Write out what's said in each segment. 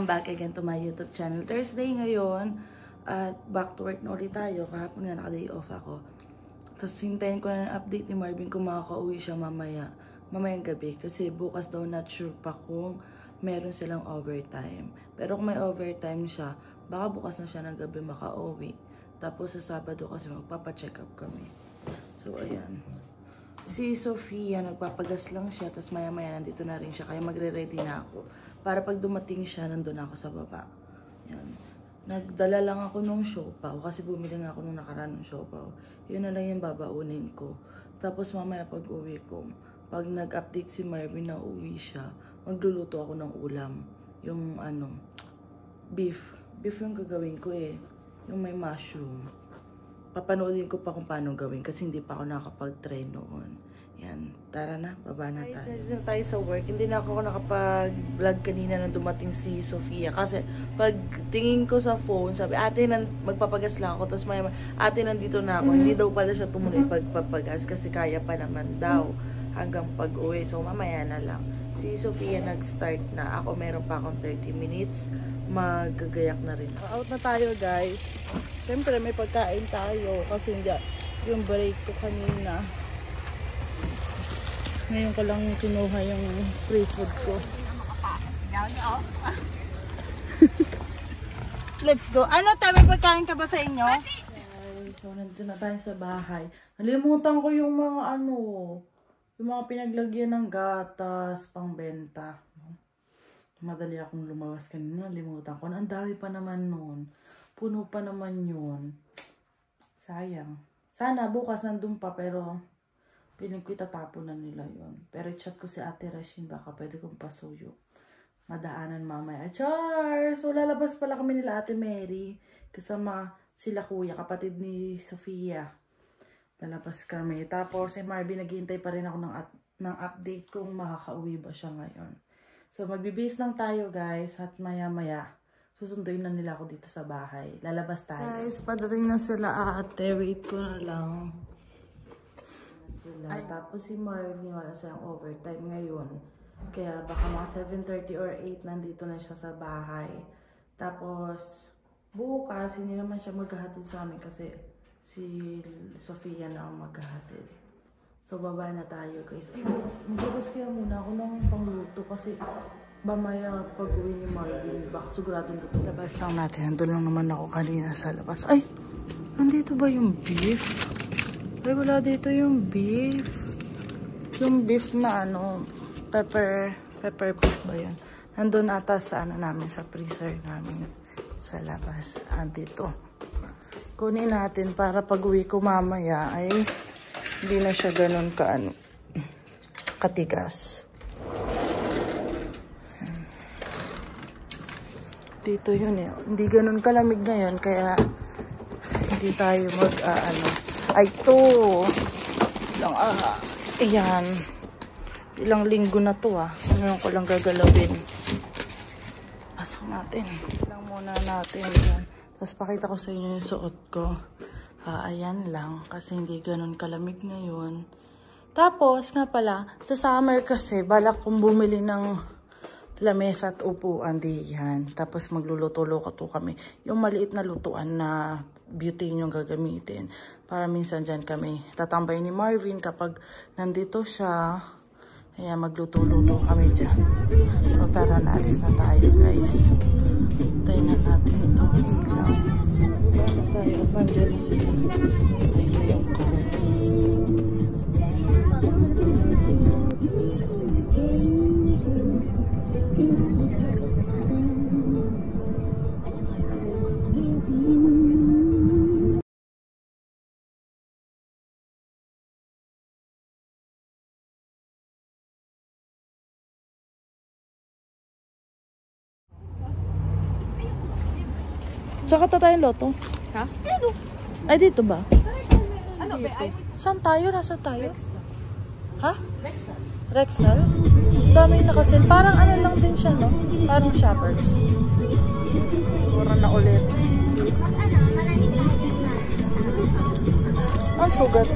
back again to my YouTube channel. Thursday ngayon, at back to work na ulit tayo. Kahapon nga naka-day off ako. Tapos hintayin ko na ng update ni Marvin kung makaka-uwi siya mamayang gabi. Kasi bukas daw not sure pa kung meron silang overtime. Pero kung may overtime siya, baka bukas na siya ng gabi maka-uwi. Tapos sa Sabado kasi magpapa-check up kami. So ayan. Si Sofia, nagpapagas lang siya, tapos maya-maya nandito na rin siya, kaya magre-ready na ako. Para pag dumating siya, nandun ako sa baba. Yan. Nagdala lang ako nung siopaw, kasi bumili nga ako nung nakaraan ng siopaw. Yun na lang yung babaunin ko. Tapos mamaya pag uwi ko, pag nag-update si Marvin na uwi siya, magluluto ako ng ulam. Yung beef. Beef yung gagawin ko eh. Yung may mushroom. Papanoodin ko pa kung paano gawin kasi hindi pa ako nakapag-try noon. Yan, tara na, baba na tayo. Nandito na tayo sa work. Hindi na ako nakapag-vlog kanina nang dumating si Sofia. Kasi pag tingin ko sa phone, sabi, ate, magpapagas lang ako. Tapos ate, nandito na ako. Hindi daw pala siya tumuloy pagpapagas kasi kaya pa naman daw hanggang pag-uwi. So, mamaya na lang. Si Sofia nag-start na. Ako, meron pa akong 30 minutes. Magagayak na rin. Out na tayo, guys. Siyempre, may pagkain tayo. Kasi hindi, yung break ko kanina. Ngayon ko lang kinuha yung free food ko. Let's go. Ano, may pagkain ka ba sa inyo? So, nandito na tayo sa bahay. Nalimutan ko yung mga yung mga pinaglagyan ng gatas, pangbenta. Madali akong lumabas kanina. Nalimutan ko. Ang dami pa naman nun. Puno pa naman yun. Sayang. Sana bukas nandun pa pero piling ko itatapon na nila yun. Pero chat ko si Ate Rashin, baka pwede kong pasuyo. Madaanan mamaya. Char! So lalabas pala kami nila Ate Mary. Kasama sila kuya, kapatid ni Sofia. Lalabas kami. Tapos si Marvin, naghihintay pa rin ako ng update kung makaka-uwi ba siya ngayon. So magbibis lang tayo guys. At maya maya susunduin na nila ako dito sa bahay. Lalabas tayo. Guys, padating na sila ate. Wait ko na lang. Tapos si Marvin, wala siyang overtime ngayon. Kaya baka mga 7:30 or 8 nandito na siya sa bahay. Tapos bukas, hindi naman siya maghahatid sa amin kasi si Sofia na ang maghahatid. So baba na tayo guys. Ay, magbabas kaya muna ako ng pangluto kasi mamaya pag-uwi ni Marvin, baka siguradong luto. Labas lang natin. Nandun lang naman ako kanina sa labas. Ay, nandito ba yung beef? Ay, wala dito yung beef. Yung beef na pepper beef ba yun? Nandun ata sa namin, sa freezer namin. Sa labas. Andito. Kunin natin para pag-uwi ko mamaya ay hindi na siya ganun katigas. Dito yun eh. Hindi ganun kalamig ngayon kaya hindi tayo ay to. Ayan. Ilang linggo na to Ngayon ko lang gagalawin. Pasok natin. Lang muna natin yan. Tapos pakita ko sa inyo yung suot ko. Ayan lang. Kasi hindi ganun kalamig ngayon. Tapos nga pala, sa summer kasi, balak kong bumili ng lamesa at upuan diyan. Tapos magluluto-luto kami. Yung maliit na lutuan na beauty yung gagamitin. Para minsan dyan kami tatambay ni Marvin kapag nandito siya. Kaya magluto-luto kami dyan. So tara, naalis na tayo guys. Tayo na natin itong ilaw. Baba na tayo. Nandiyan na sila. Ay, yung car. Tsaka tayong loto. Ha? Ano? Ay, dito ba? Ano ba? Saan tayo? Nasaan tayo? Rexal. Ha? Rexal. Rexal? Dami nakasil. Parang lang din siya, no? Parang shoppers. Siguro na ulit. Ang sugat.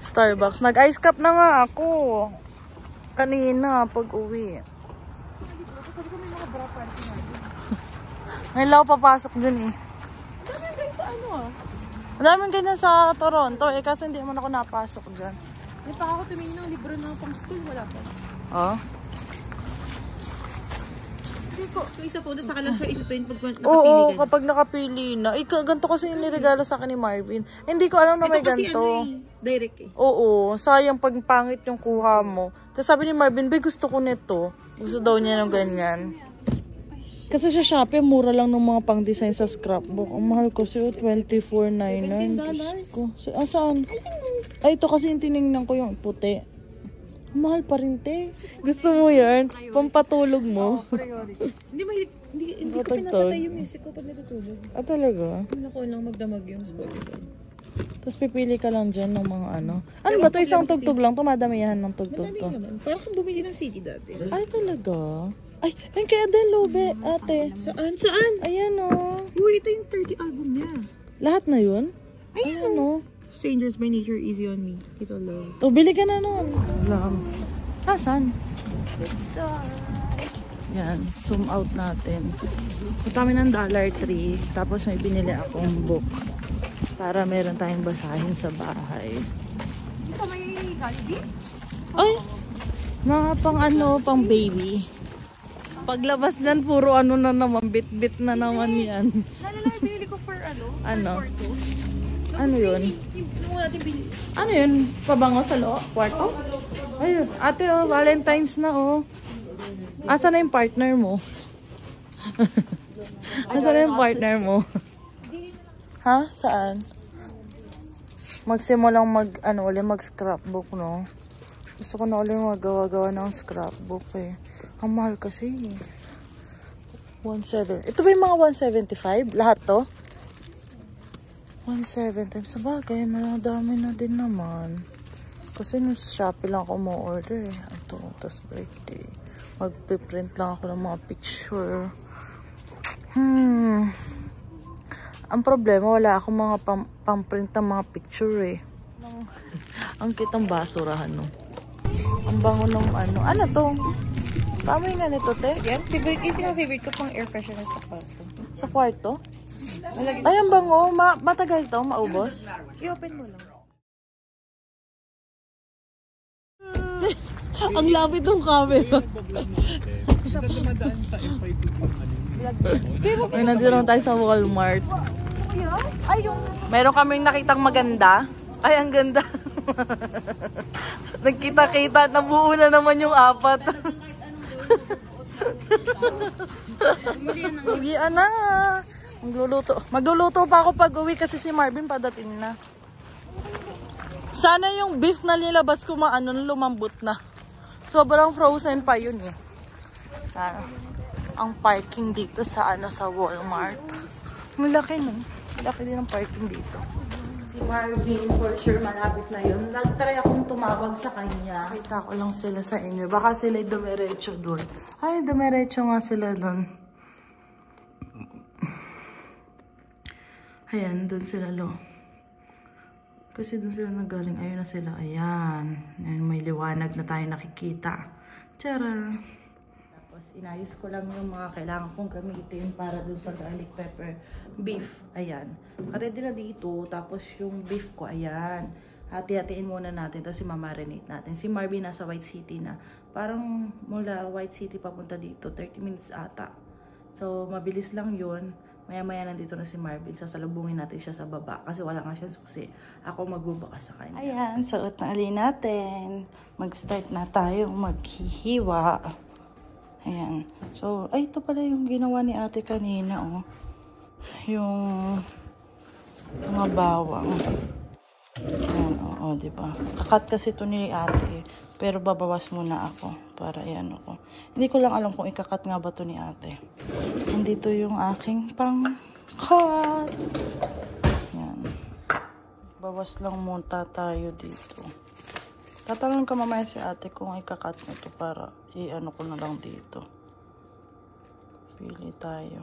Starbucks. Nag-ice cup na nga ako. Kanina, pag-uwi. Ngayon lang ako papasok dun eh. Ang daming ganyan sa Toronto eh, kaso hindi naman ako napasok dyan. Hindi pa ako tumingin ng libro na pang school, wala pa. Oh? Hindi ko, yung isa po, sa lang siya ipiprint pag nakapili Oo, ka. kapag nakapili na. Ganito kasi yung niregalo sa akin ni Marvin. Hindi ko alam na may Ito kasi ganito. direct eh. Oo, sayang pag pangit yung kuha mo. Tapos sabi ni Marvin, "Bay, gusto ko nito." Gusto daw niya ng ganyan. Kasi sa Shopee, mura lang ng mga pang-design sa scrapbook. Ang mahal ko siya, $24.99. Diyos ko. Saan? Ay, ito kasi yung tinignan ko yung puti. Mahal pa rin, te. Gusto mo yan? Pampatulog mo. Priority. Hindi ko Patagtag. pinapatay yung music ko pag natutulog. Ah, talaga? Hindi ko lang magdamag yung Spotify. Tapos pipili ka lang dyan ng mga ano. Ano ba to? Isang tugtog lang? Tumadamihan ng tugtog Madami to. naman. Parang kung bumili ng CD dati. Ay, talaga? Ay, yung kay Adele, be, ate. Saan? Saan? Ayan, oh. Uy, ito yung 30 album niya. Lahat na yun? Ayan, oh. Strangers by Nature, Easy on Me. Ito love. To, bili ka na nun. Lang. Saan? Yan, zoom out natin. Punta kami ng Dollar Tree. Tapos may binili akong book. Para meron tayong basahin sa bahay. Ito may Jollibee? Ay! Mga pang ano, pang baby. Paglabas dyan, puro ano na naman, bit-bit na naman yan. Nalala, binili ko for ano? Ano? Kwarto. Ano yun? Yung natin binili. Ano yun? Pabango sa loob? Kwarto? Ay, ate, oh, Valentine's na, oh. Asa na yung partner mo? Asa na yung partner mo? Ha? Saan? Magsimulang mag-scrapbook, no? Gusto ko na ulit magawa-gawa ng scrapbook, eh. Ang mahal kasi, eh. 170. Ito ba yung mga 175? Lahat to? 170. Sabagay, madami na din naman. Kasi nung Shopee lang ako mo-order, eh. Ito, tas birthday. Magpiprint lang ako ng mga picture. Ang problema, wala akong mga pang-print ng mga picture, eh. Ang kitang basurahan, no? Ang bango ng ano. Ano to? Tama yung ganito, te? Yan, favorite ko pang air freshener sa kwarto. Sa kwarto? Ay, ang bango. Matagal to, maubos. I-open mo lang. Ang lapit ng camera. Ay, nandito naman tayo sa Walmart. Ay, yung... Meron kaming nakitang maganda. Ay, ang ganda. Nagkita-kita, nabuo na naman yung apat. Uwian na. Magluluto pa ako pag uwi kasi si Marvin padating na. Sana yung beef na nilabas ko lumambot na. Sobrang frozen pa yun eh. Ang parking dito sa Walmart. Malaki no. Malaki din ang parking dito. Si Marvin, for sure malapit na yun. Nagtry akong tumawag sa kanya. Kita ko lang sila sa inyo. Baka sila dumiretso doon. Ay, dumiretso nga sila doon. Ayan, doon sila lo. Kasi doon sila nagaling. Ayun na sila. Ayan. Ayan, may liwanag na tayo nakikita. Tara! Tapos inayos ko lang yung mga kailangan kong gamitin para dun sa garlic pepper beef. Ayan. Ready na dito. Tapos yung beef ko, ayan. Hati-hatiin muna natin. Tapos mamarinate natin. Si Marvin nasa White City na. Parang mula White City papunta dito. 30 minutes ata. So, mabilis lang yun. Maya-maya nandito na si Marvin. Sasalubungin natin siya sa baba. Kasi wala nga siyang susi. Ako magbubukas sa kanya. Ayan. Suot na alin natin. Mag-start na tayong maghihiwa. Ayan. So, ay, ito pala yung ginawa ni ate kanina, oh. Yung mga bawang. Ayan, oo, diba? Kakat kasi ito ni ate. Pero babawas muna ako para yan ako. Hindi ko lang alam kung ikakat nga ba ito ni ate. Nandito yung aking pang-cut. Ayan. Bawas lang muna tayo dito. Tatanong ka mamaya si ate kung ikakat na ito para i-ano ko na lang dito. Pili tayo.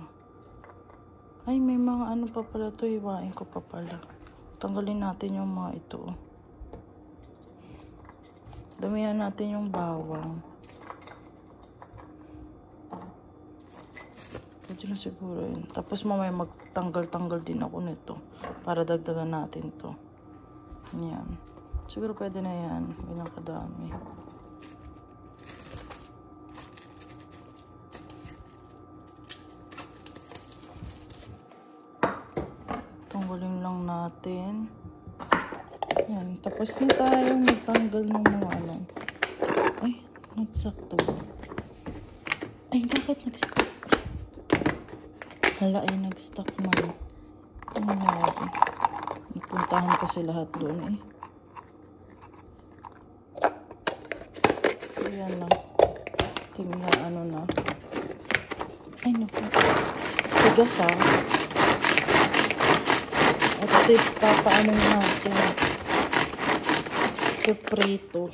Ay, may mga ano pa pala ito. Hiwain ko pa pala. Tanggalin natin yung mga ito. Damihan natin yung bawang. Pwede na siguro yun. Tapos mamaya magtanggal-tanggal din ako nito. Para dagdagan natin to. Yan. Siguro pwede na yan. Bilang kadami. Tanggalin lang natin. Yan. Tapos na tayo magtanggal ng mga ano. Ay, nagsakto ba? Ay, bakit nag-stuck? Hala, ay nag-stuck man. Ano nangyari? Nagpuntahan kasi lahat doon eh. Ayan lang. Tingnan ano na. Ay, naku. Tigas ah. At ito papaano natin. Piprito.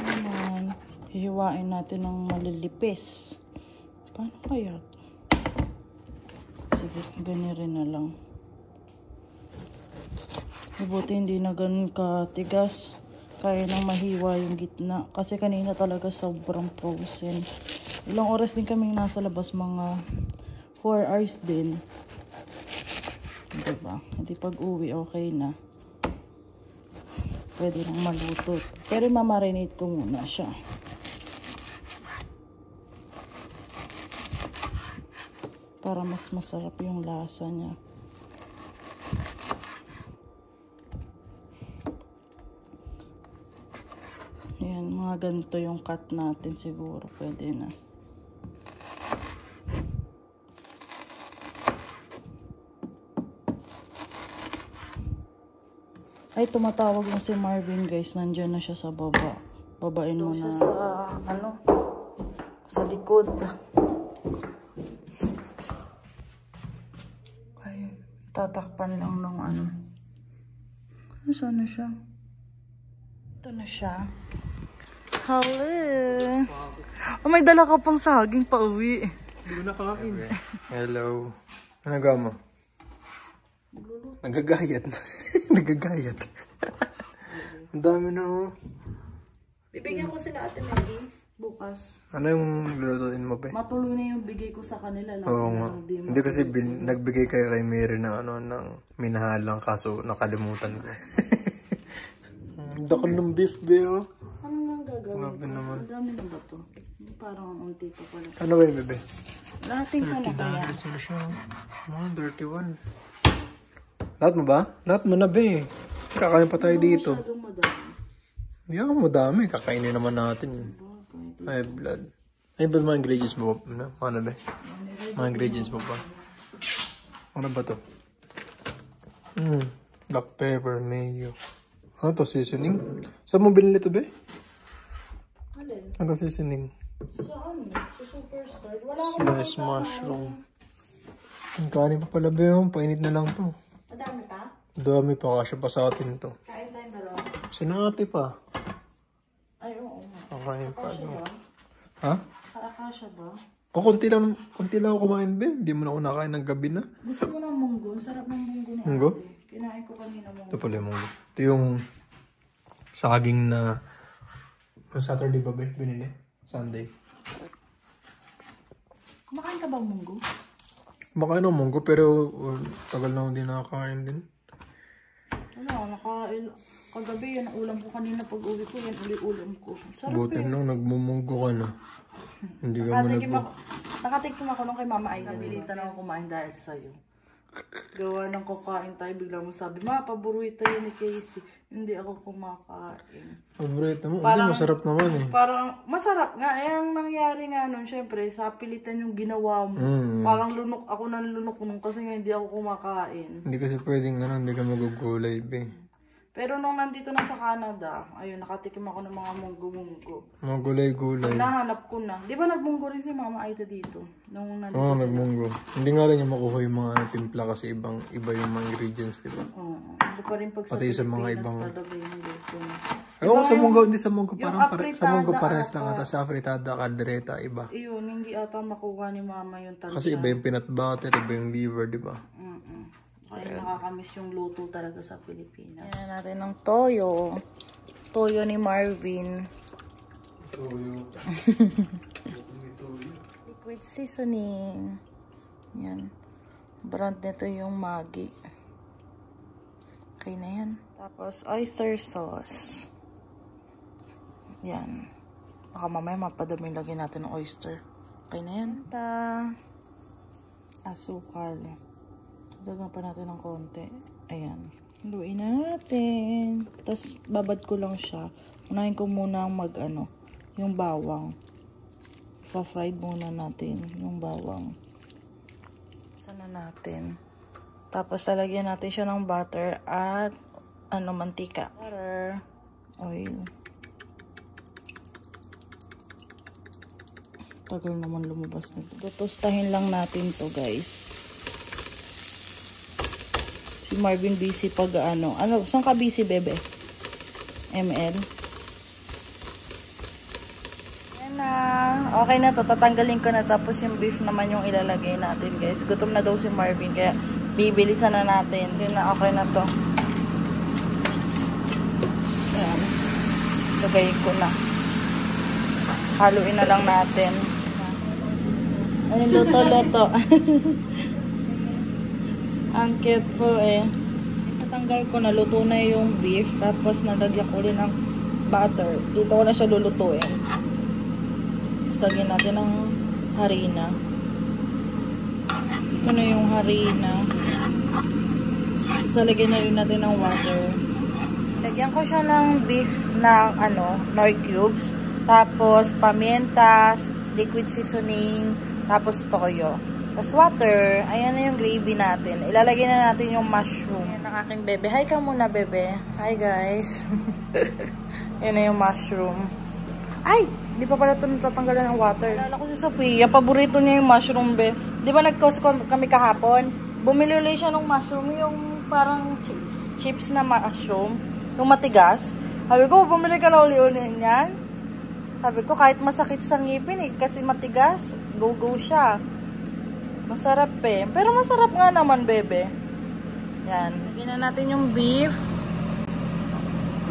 Ayan. Hihiwain natin ng malilipis. Paano kaya ito? Sige, ganyan rin na lang. Mabuti hindi na ganun katigas. Kaya nang mahiwa yung gitna. Kasi kanina talaga sobrang frozen. Ilang oras din kaming nasa labas, mga 4 hours din. Diba? Hindi pag uwi, okay na. Pwede nang maluto. Pero mamarinate ko muna siya. Para mas masarap yung lasa niya. Ayan, mga ganito yung cut natin siguro. Pwede na. Ay, tumatawag na si Marvin, guys. Nandiyan na siya sa baba. Babain mo na. Sa, ano, sa likod. Ay, tatakpan lang ng ano. Saan na siya? Ito na siya. Hello. Oh, may dala ka pang saging pa uwi. Hindi ko nakakain. Hello. Ano nagawa mo? Nagagayat. Nagagayat. Ang dami na oh. Bibigyan ko sila Ate Maggie bukas. Ano yung lulutuin mo pa? Matuloy na yung bigay ko sa kanila. Oo nga. Hindi kasi nagbigay kayo kay Mary na ano, ng minahalang kaso nakalimutan ko. Dakal ng beef be oh. Ano nang gagawin? Grabe naman. Ang dami na ba to? Parang unti pa pala. Ano ba yung bebe? Lahating ko na kaya. $30 mo siya. Oh, 31. Lahat mo ba? Lahat mo na be. Kakain pa tayo dito. Masyadong madami. Hindi ako madami. Kakainin naman natin yun. Ay, blood. Ay, ba mga ingredients mo? Ano ba? Mga ingredients mo ba? Ano ba to? Black pepper, mayo. Ano to? Seasoning? Saan mo binili to, be? Alin? Ano to seasoning? Saan? Sa Superstore? Wala akong Sliced mushroom. Ang kanin pa pala, be. Painit na lang to. Madami pa? Dami pa. Kasya pa sa atin to. Kain tayong dalawa. Sinangati pa. Ay, oo. Kakain pa. Akasya ba? Ha? Akasya ba? O, konti lang ako kumain, be. Hindi mo na ako nakain ng gabi na. Gusto mo ng munggo? Sarap ng munggo ni Munggo? Ate. Kinain ko kanina munggo. Ito pala yung munggo. Ito yung saging na Saturday ba, be? Binili? Sunday. Kumakain ka ba munggo? Kumakain ng munggo pero tagal na hindi nakakain din. Ano, kagabi yan ang ulam ko kanina pag uwi ko. Yan uli ulam ko. Sarap Buti eh. nung nagmumunggo ka na. Hindi ka mo Nakatikim ako nung kay Mama Aida. Nabilitan ako kumain dahil sa'yo. Gawa ng kakain tayo, bigla mo sabi, ma, paborito yun ni Casey. Hindi ako kumakain. Paborito mo? Parang- Hindi, masarap naman eh. Parang, masarap nga. Eh, ang nangyari nga nun, syempre, sa pilitan yung ginawa mo. Parang lunok, ako nang lunok nun kasi nga hindi ako kumakain. Hindi kasi pwedeng hindi ka magugulay, be. Pero nung nandito na sa Canada, ayun, nakatikim ako ng mga munggo-munggo. Mga gulay-gulay. Nahanap ko na. Di ba nagbunggo rin si Mama Aida dito? Nung nandito Oo, sila. nagmunggo. Hindi nga rin yung makuha yung mga timpla kasi iba yung mga ingredients, di ba? Oo. Hindi pa rin pag sa Pati sa mga Pilipinas ibang- talaga yung luto na. Oo, sa munggo, hindi sa munggo. yung Parang sa munggo afritada pares lang ata. ata. Sa afritada, kaldereta, iba. Iyon, hindi ata makuha ni Mama yung talaga. Kasi iba yung peanut butter, iba yung liver, di ba? Kaya nakakamiss yung luto talaga sa Pilipinas. Kaya natin ng toyo. toyo ni Marvin. Toyo. Liquid seasoning. Yan. Brand nito yung Maggi. Okay na yan. Tapos, oyster sauce. Yan. Baka mamaya mapadami lagyan natin ng oyster. Okay na yan. Asukal. Dagdagan pa natin ng konti. Ayan. Haluin na natin. Tapos, babad ko lang siya. Unahin ko muna yung bawang. Pa-fried muna natin yung bawang. Sana natin. Tapos, lalagyan natin siya ng butter at mantika. Butter. Oil. Tagal naman lumabas na ito. Tutustahin lang natin to, guys. Si Marvin busy pag saan ka busy, bebe? ML? Ayan na. Okay na to. Tatanggalin ko na. Tapos yung beef naman yung ilalagay natin, guys. Gutom na daw si Marvin. Kaya bibilisan na natin. Yun na, okay na to. Ayan. Lagayin ko na. Haluin na lang natin. Ay, luto-luto. Ang cute po eh. Natanggal ko na, luto na yung beef. Tapos nalagyan ko rin ng butter. Dito ko na siya lulutuin. Sagyan natin ng harina. Ito na yung harina. Tapos nalagyan na rin natin ng water. Lagyan ko siya ng beef na Knorr cubes. Tapos pamienta, liquid seasoning, tapos toyo. Tapos water. Ayan na yung gravy natin. Ilalagay na natin yung mushroom. Ayan ang aking bebe. Hi ka muna, bebe. Hi, guys. Ayan na yung mushroom. Ay! Di pa pala ito natatanggalan ng water. Alala ko si Sophia. Paborito niya yung mushroom, be. Di ba nag-Costco kami kahapon? Bumili ulit siya ng mushroom. Yung parang chips na mushroom. Yung matigas. Sabi ko, bumili ka na uli-uli niyan. Sabi ko, kahit masakit sa ngipin kasi matigas, go-go siya. Masarap eh. Pero masarap nga naman, bebe. Yan. Lagyan na natin yung beef.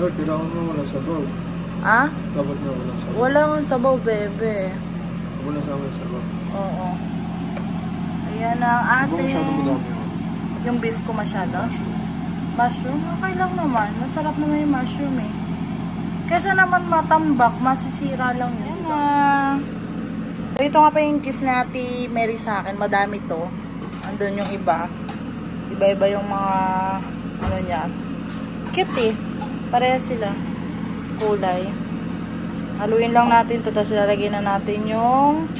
Ay, kailangan mo walang sabaw. Ah? Dapat na walang sabaw. Walang sabaw, bebe. Walang sabaw. Oo. Ayan ang ating... Masyado madami. Yung beef ko masyado? Mushroom? Okay lang naman. Masarap naman yung mushroom eh. Kesa naman matambak, masisira lang yun. So, ito nga pa yung gift na Ate Mary sa akin. Madami to. Andun yung iba. Iba-iba yung mga, niya. Cute eh. Pareha sila. Kulay. Haluin lang natin to. Tapos lalagyan na natin yung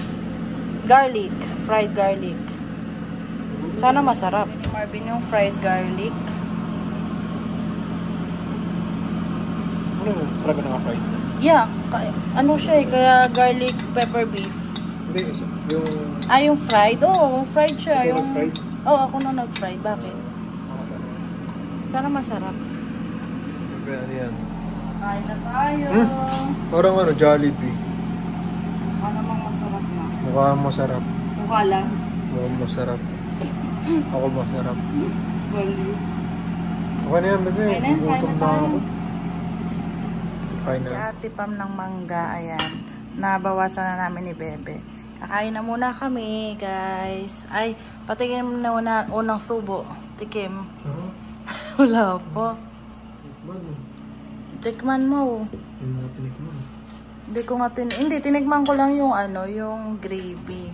garlic. Fried garlic. Sana masarap. Marvin yung fried garlic. Talaga naka-fried na. Yeah. Siya eh. Kaya garlic pepper beef. Hindi, yung... Yung fried? Oo, fried siya. Ikaw nag-fried? Oo, ako na nag-fried. Bakit? Sana masarap. Ano yan? Kain na tayo. Parang Jollibee. Mukha namang masarap na. Mukhang masarap. Mukha lang. Mukhang masarap. Ako masarap. Well, Okay na yan, bebe. Gutom na ako. Si Ate Pam ng mangga, ayan. Nabawasan na namin ni Bebe. Kakain na muna kami, guys. Ay, patikim na unang subo. Tikim. Wala po. Tikman mo. Hindi, tinikman ko lang yung yung gravy.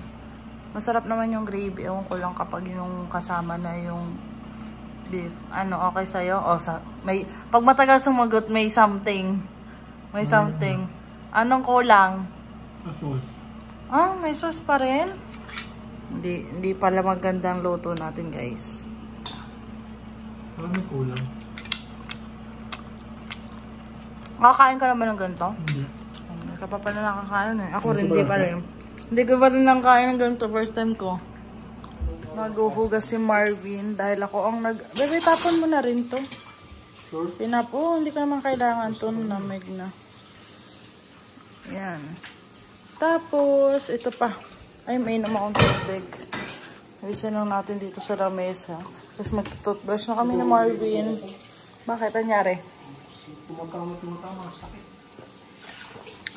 Masarap naman yung gravy. Ewan ko lang kapag yung kasama na yung beef. Okay sa'yo? Pag matagal sumagot, may something. May something. Anong kulang? Sauce. May sauce pa rin? Hindi pala magandang luto natin, guys. Parang may kulang. Nakakain ka naman ng ganito? Hindi. Hindi ka pa pala nakakain eh. Ako rin, hindi pa rin. Hindi ko pa rin nakakain ng ganito. First time ko. Maghuhugas si Marvin dahil ako ang Bebe, tapon mo na rin to. Sure? Hindi ko naman kailangan to. Namig na. Yan. Tapos, ito pa. Ay, may inom akong tubig. Alisin lang natin dito sa lamesa. Tapos mag-toothbrush na kami ni Marvin. Bakit? Anyari? Tumutama, sakit.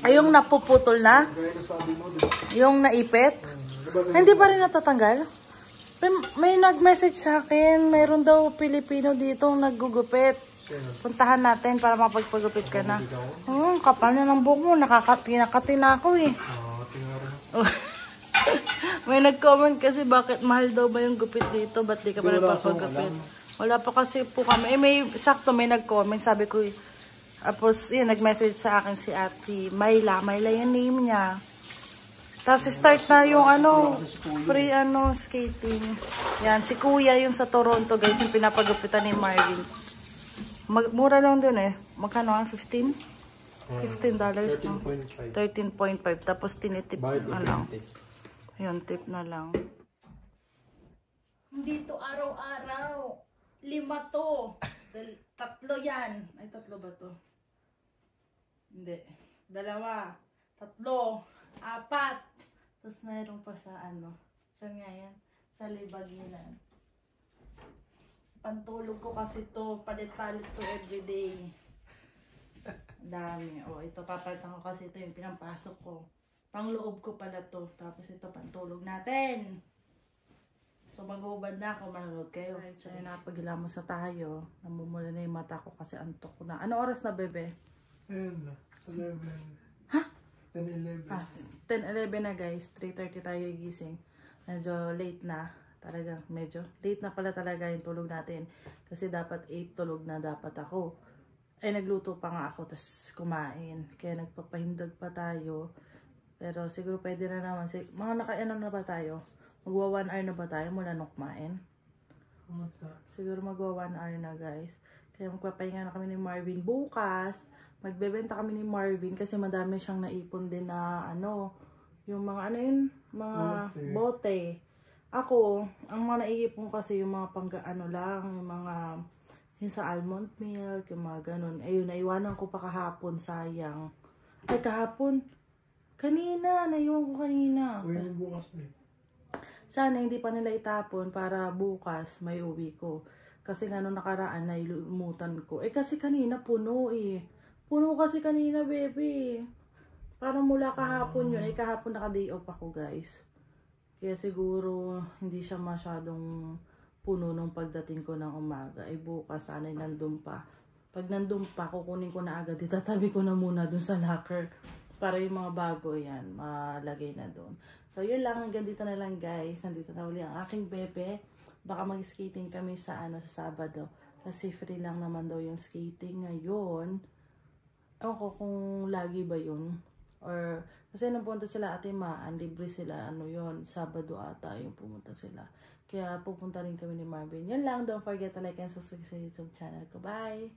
Ay, yung napuputol na? Gaya na sabi mo, diba? Yung naipit? Hindi pa rin natatanggal? May nag-message sa akin. Mayroon daw Pilipino dito naggugupit. Puntahan natin para mapagpagupit ka na. Kapal na ng buhok mo. Nakakati na ako eh. May nag-comment kasi bakit mahal daw ba yung gupit dito? Ba't di ka pa nagpapagupit? Wala pa kasi po kami. May sakto may nag-comment. Sabi ko tapos yun, nag-message sa akin si Ate Mayla. Mayla yung name niya. Tapos start na yung free skating. Yan, si Kuya yung sa Toronto guys, yung pinapagupitan ni Marvin. Mura lang dun eh. Magkano ang 15? $15 no? 13.5. Tapos tinitip na lang. Yun, tip na lang. Hindi to araw-araw. 5 to. 3 yan. Ay, 3 ba to? Hindi. 2, 3, 4. Tapos mayroon pa sa saan nga yan? Sa libaginan. Pantulog ko kasi to. Palit-palit to everyday. Dami. Ito papalitan ko kasi ito yung pinampasok ko. Pangloob ko pala to. Tapos ito pantulog natin. So mag-uubad na ako. Manonood kayo. So napagilamos na tayo. Namumula na yung mata ko kasi antok ko na. Ano oras na, bebe? 11. Ha? 10:11. 10:11 na guys. 3:30 tayo gising. Medyo late na. Talagang medyo late na pala talaga yung tulog natin. Kasi dapat 8 tulog na dapat ako. Ay nagluto pa nga ako tapos kumain. Kaya nagpapahindag pa tayo. Pero siguro pwede na naman. Mga naka-ano na ba tayo? Magwa 1 hour na ba tayo mula nung kumain? Siguro magwa 1 hour na guys. Kaya magpapahinga na kami ni Marvin bukas. Magbebenta kami ni Marvin kasi madami siyang naipon din na yung mga mga bote. Ako, ang mga naiipon kasi yung mga lang, yung mga yung sa almond milk, yung mga ganun. Ayun, naiwanan ko pa kahapon, sayang. Ay, kahapon? Kanina, naiwan ko kanina. Uy, bukas na. Sana hindi pa nila itapon para bukas may uwi ko. Kasi nga nung nakaraan, nailumutan ko. Kasi kanina puno eh. Puno kasi kanina, baby. Parang mula kahapon yun. Kahapon naka-day off ako, guys. Kaya siguro hindi siya masyadong puno nung pagdating ko ng umaga. Bukas sana nandun pa. Pag nandun pa, kukunin ko na agad. Itatabi ko na muna dun sa locker. Para yung mga bago yan, malagay na dun. So yun lang. Hanggang dito na lang, guys. Nandito na uli ang aking bebe. Baka mag-skating kami sa sa Sabado. Kasi free lang naman daw yung skating ngayon. Ewan ko kung lagi ba yun. Or, kasi nung pumunta sila Ate Maan, libre sila, yun, Sabado ata yung pumunta sila. Kaya pupunta rin kami ni Marvin. Yun lang, don't forget to like and subscribe sa YouTube channel ko. Bye!